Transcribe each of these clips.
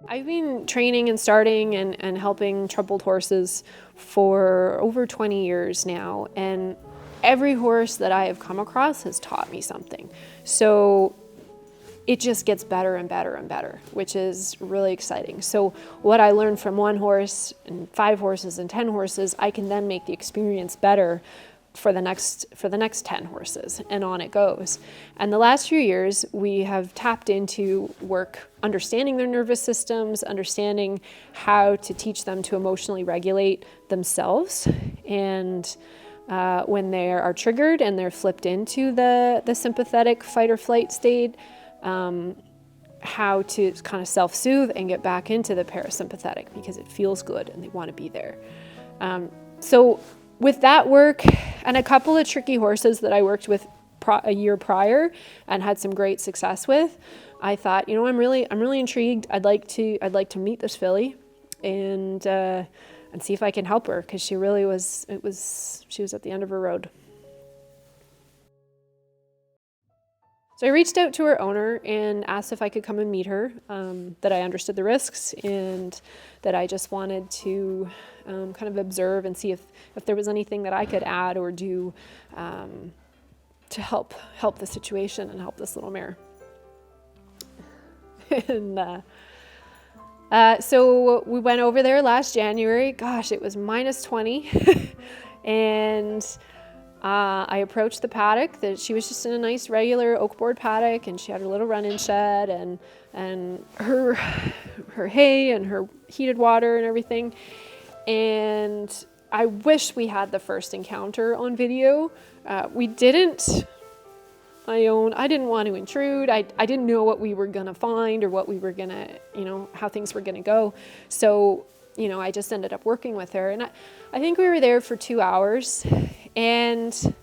I've been training and starting and helping troubled horses for over 20 years now, and every horse that I have come across has taught me something. So it just gets better and better and better, which is really exciting. So what I learned from one horse and 5 horses and 10 horses, I can then make the experience better for the next 10 horses, and on it goes. And the last few years, we have tapped into work understanding their nervous systems, understanding how to teach them to emotionally regulate themselves, and when they are triggered and they're flipped into the sympathetic fight or flight state, how to kind of self-soothe and get back into the parasympathetic because it feels good and they want to be there. So with that work and a couple of tricky horses that I worked with a year prior and had some great success with, I thought, I'm really intrigued. I'd like to meet this filly and see if I can help her, because she really was. She was at the end of her road. So I reached out to her owner and asked if I could come and meet her, that I understood the risks and that I just wanted to kind of observe and see if there was anything that I could add or do to help the situation and help this little mare. And so we went over there last January. Gosh, it was -20. And I approached the paddock. That she was just in a nice regular oak board paddock, and she had her little run-in shed and her hay and her heated water and everything. And I wish we had the first encounter on video. We didn't. I didn't want to intrude. I didn't know what we were gonna find or what we were gonna, how things were gonna go. So, I just ended up working with her, and I think we were there for 2 hours, and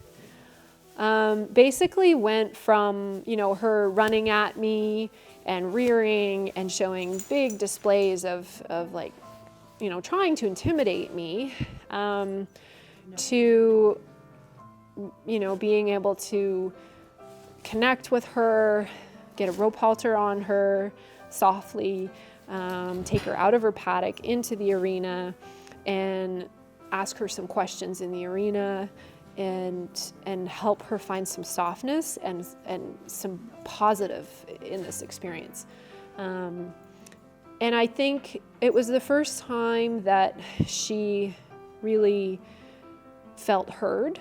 basically went from, her running at me and rearing and showing big displays of like, trying to intimidate me, to, being able to connect with her, get a rope halter on her softly, take her out of her paddock into the arena and ask her some questions in the arena and help her find some softness and some positive in this experience. And I think it was the first time that she really felt heard,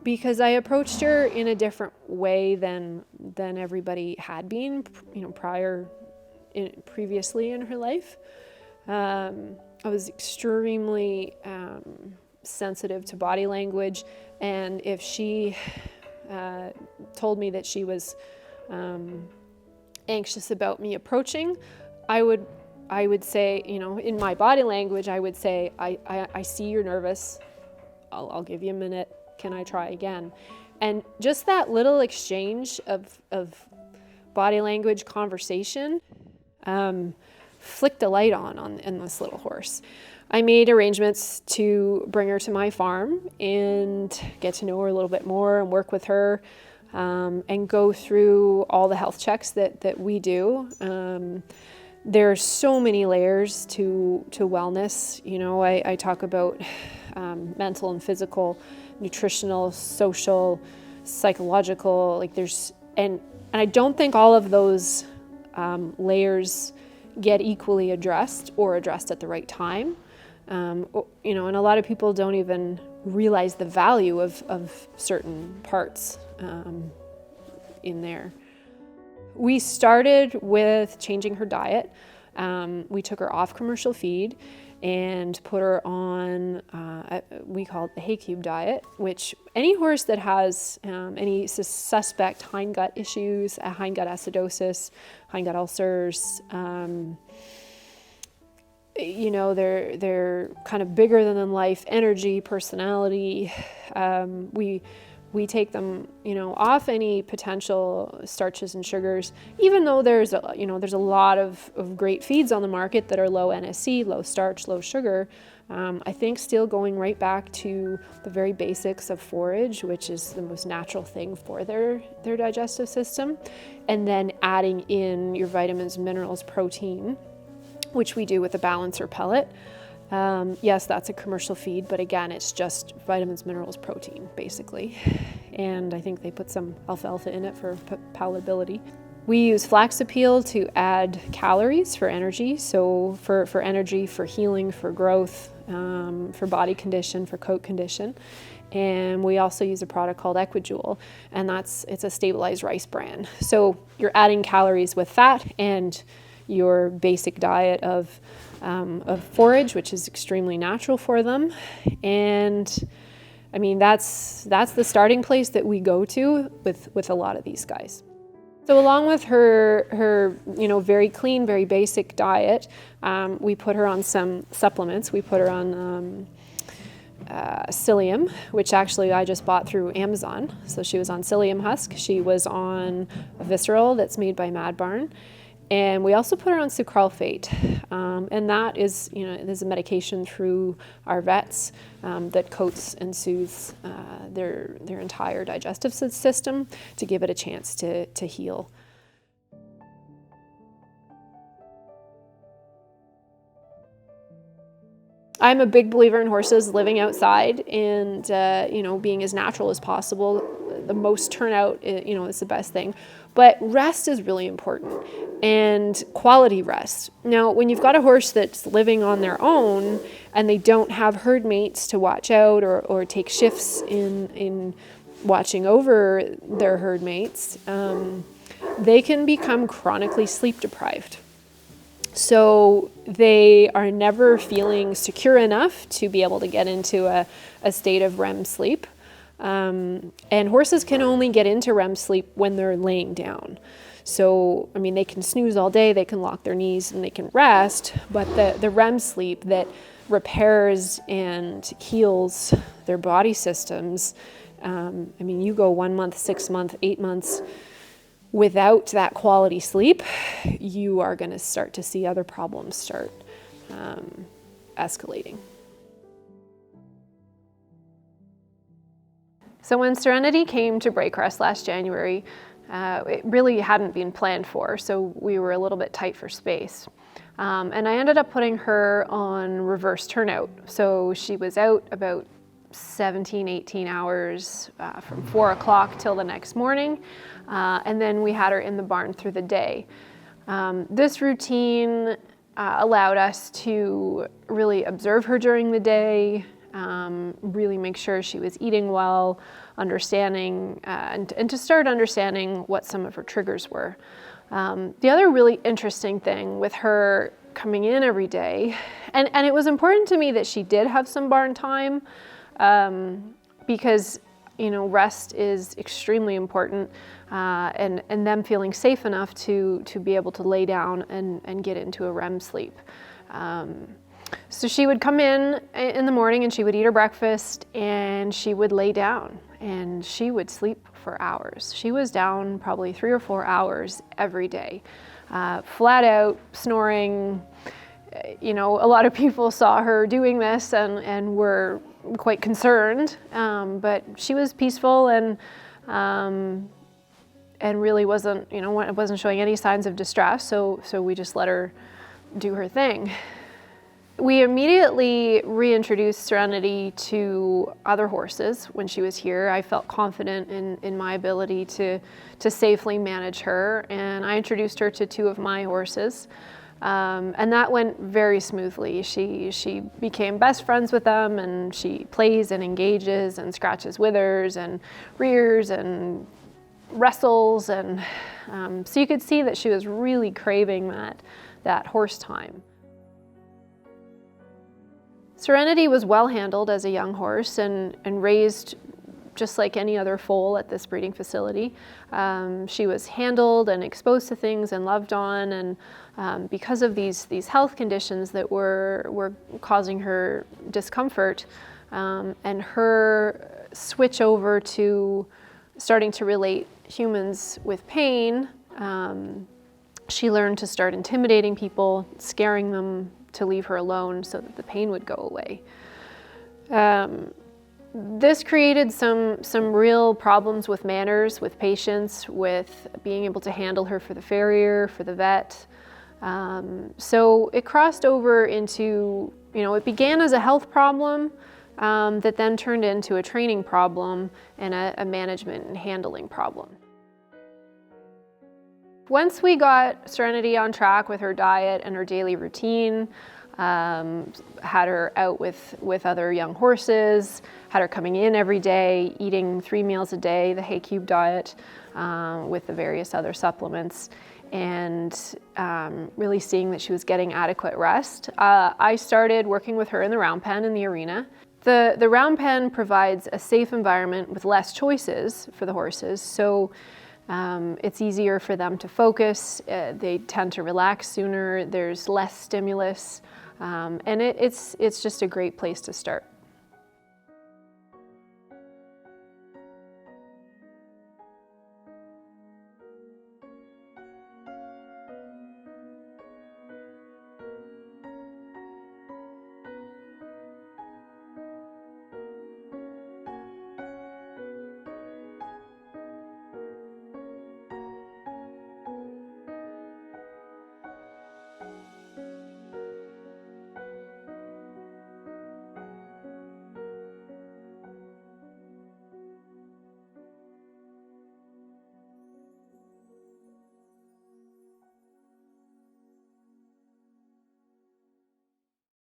because I approached her in a different way than everybody had been, previously in her life. I was extremely sensitive to body language, and if she told me that she was anxious about me approaching, I would say, in my body language, I would say, I see you're nervous. I'll give you a minute. Can I try again? And just that little exchange of body language conversation flicked a light in this little horse. I made arrangements to bring her to my farm and get to know her a little bit more and work with her, and go through all the health checks that we do. There are so many layers to wellness. I talk about mental and physical, nutritional, social, psychological, and I don't think all of those layers get equally addressed or addressed at the right time. And a lot of people don't even realize the value of certain parts in there. We started with changing her diet. We took her off commercial feed and put her on, we call it the Hay Cube diet, which any horse that has any suspect hindgut issues, hindgut acidosis, hindgut ulcers, they're kind of bigger than life energy, personality. We take them, off any potential starches and sugars, even though there's a lot of great feeds on the market that are low NSC, low starch, low sugar. I think still going right back to the very basics of forage, which is the most natural thing for their digestive system, and then adding in your vitamins, minerals, protein, which we do with a balancer pellet. Yes, that's a commercial feed, but again, it's just vitamins, minerals, protein, basically. And I think they put some alfalfa in it for palatability. We use Flaxapeel to add calories for energy. So for energy, for healing, for growth, for body condition, for coat condition. And we also use a product called Equijoule, and it's a stabilized rice bran. So you're adding calories with that and your basic diet of forage, which is extremely natural for them. And I mean, that's the starting place that we go to with a lot of these guys. So along with her very clean, very basic diet, we put her on some supplements. We put her on psyllium, which actually I just bought through Amazon. So she was on psyllium husk. She was on a visceral that's made by Mad Barn. And we also put her on sucralfate, and that is, there's a medication through our vets that coats and soothes their entire digestive system to give it a chance to heal. I'm a big believer in horses living outside and, being as natural as possible. The most turnout, is the best thing. But rest is really important, and quality rest. Now, when you've got a horse that's living on their own and they don't have herd mates to watch out or take shifts in watching over their herd mates, they can become chronically sleep deprived. So they are never feeling secure enough to be able to get into a state of REM sleep. And horses can only get into REM sleep when they're laying down. So, they can snooze all day, they can lock their knees and they can rest, but the REM sleep that repairs and heals their body systems, you go 1 month, 6 months, 8 months without that quality sleep, you are going to start to see other problems start escalating. So when Serenity came to Braycrest last January, it really hadn't been planned for, so we were a little bit tight for space. And I ended up putting her on reverse turnout. So she was out about 17, 18 hours from 4 o'clock till the next morning. And then we had her in the barn through the day. This routine allowed us to really observe her during the day, really make sure she was eating well, understanding, and to start understanding what some of her triggers were. The other really interesting thing with her coming in every day, and it was important to me that she did have some barn time, because rest is extremely important, and them feeling safe enough to be able to lay down and get into a REM sleep. So she would come in the morning and she would eat her breakfast and she would lay down and she would sleep for hours. She was down probably 3 or 4 hours every day, flat out snoring. A lot of people saw her doing this and were quite concerned, but she was peaceful and really wasn't showing any signs of distress. So we just let her do her thing. We immediately reintroduced Serenity to other horses when she was here. I felt confident in my ability to safely manage her, and I introduced her to 2 of my horses. And that went very smoothly. She became best friends with them, and she plays and engages and scratches withers and rears and wrestles. And so you could see that she was really craving that horse time. Serenity was well handled as a young horse and raised just like any other foal at this breeding facility. She was handled and exposed to things and loved on, and because of these health conditions that were causing her discomfort, and her switch over to starting to relate humans with pain, she learned to start intimidating people, scaring them to leave her alone so that the pain would go away. This created some real problems with manners, with patients, with being able to handle her for the farrier, for the vet. So it crossed over into, it began as a health problem that then turned into a training problem and a management and handling problem. Once we got Serenity on track with her diet and her daily routine, had her out with other young horses, had her coming in every day, eating 3 meals a day, the Hay Cube diet, with the various other supplements, and really seeing that she was getting adequate rest. I started working with her in the round pen in the arena. The round pen provides a safe environment with less choices for the horses, so it's easier for them to focus. They tend to relax sooner. There's less stimulus. And it's just a great place to start.